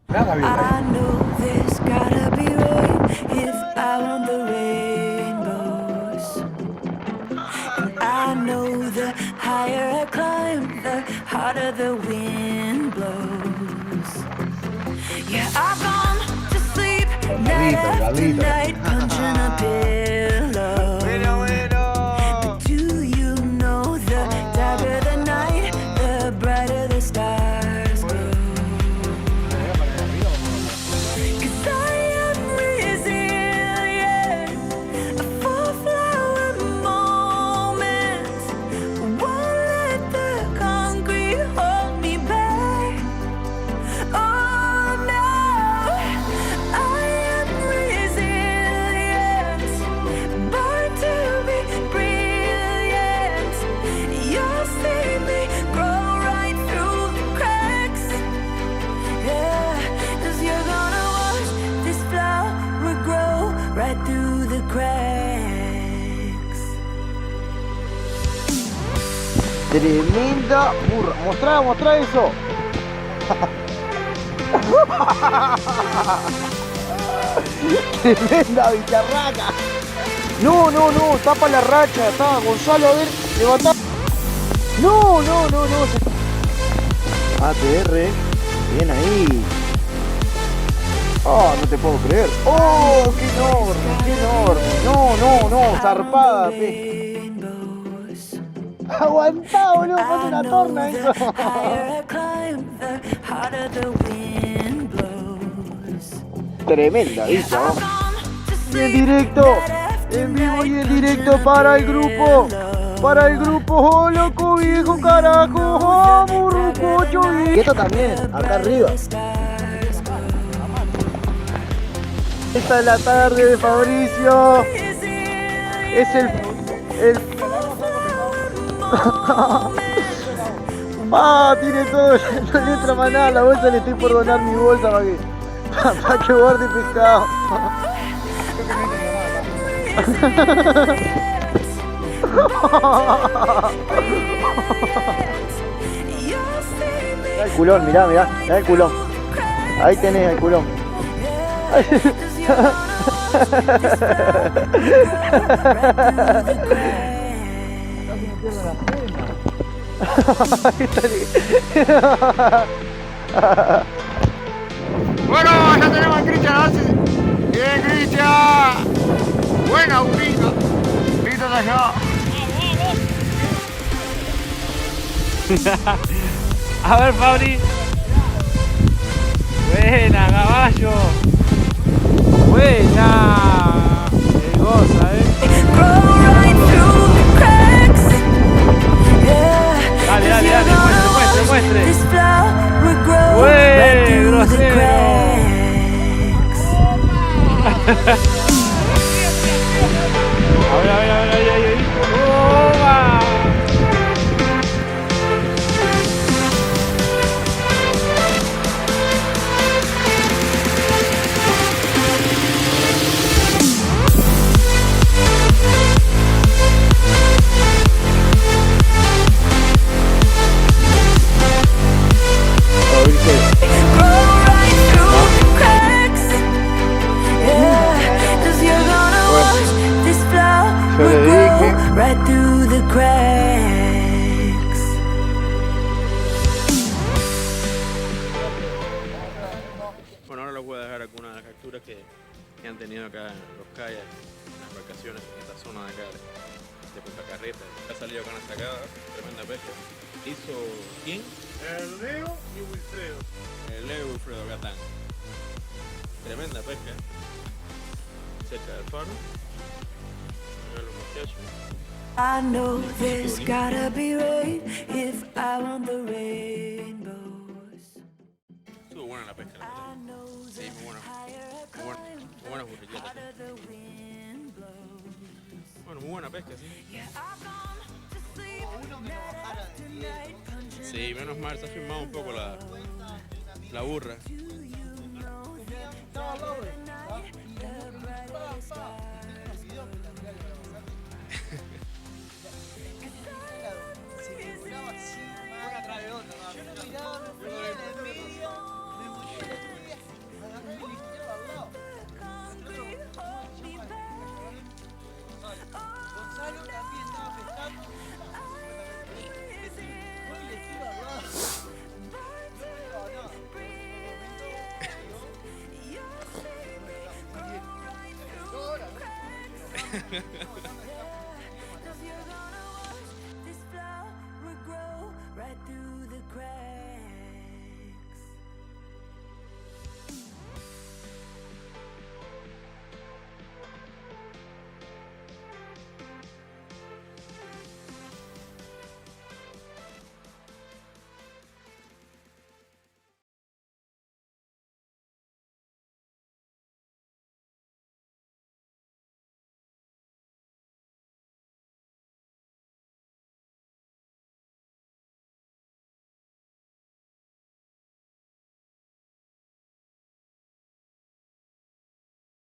Nada bien ahí. I know there's gotta be rain if I want the rainbows. And I know the higher I climb, the harder the wind blows. Yeah, I've gone to sleep night El after gallito. night, punching a pillow. Bueno, bueno. Do you know the darker the night, the brighter the stars glow? 'Cause I am resilient, a full flower moment. Won't let the concrete hold me back. Oh no, I am resilient, born to be brilliant. You'll see me grow right through the cracks. Yeah, 'cause you're gonna watch this flower grow right through the cracks. Tremenda burra. Mostrá eso. Tremenda bicharraca. No, tapa la racha. Está Gonzalo, a ver, levantá. No. ATR, bien ahí. Oh, no te puedo creer. Oh, qué enorme. No, zarpada, pe. Rainbows. Aguantá, boludo, ponte I una know torna the eso. higher I climb, the harder the wind blows. Tremenda Yeah, bicha, I've vamos. gone to Y en sleep directo, night after en vivo y night, en directo punching a para el grupo. pillow. Para el grupo, oh, loco viejo, carajo, vamos, rucocho viejo. Y esto también, acá arriba. Esta es la tarde de Fabricio. Es el... Ah, tiene todo, no le entra más nada a la bolsa, le estoy por donar mi bolsa para que guarde pescado. Mirá el culón, mirá el culón. Ahí tenés el culón. Bueno, ya tenemos a Cristian Arce. Bien, Cristian. Buena, Burrito. Burrito de allá. A ver, Fabri. Buena, caballo. Buena. Qué goza, Grow right through the cracks. Yeah, Dale, 'cause dale, you're dale, gonna watch muestre. this flower grow Güey, right through the grosero. cracks. A ver, ahí. ¡Toma! Grow right through the cracks. Yeah, 'cause you're gonna watch this flower Yo le grow dije. right through the cracks. Bueno, ahora les voy a dejar algunas de las capturas que han tenido acá en los kayaks, en las embarcaciones, en esta zona de acá de Punta Carreta. Ha salido acá hasta acá, tremenda pesca. Hizo ¿quién? El Leo y Wilfredo. El Leo Wilfredo Gatán. Tremenda pesca. Cerca del faro. Miren los muchachos. I know there's gotta be rain if I want the rainbows. Estuvo buena la pesca, la I verdad. know Sí, the muy buena. higher I Muy buena, climb, muy buenas burrillas. harder the wind blows. Bueno, muy buena pesca, sí. Yeah, I've gone to sleep night after night, punching Sí, menos mal, se ha firmado un poco la burra.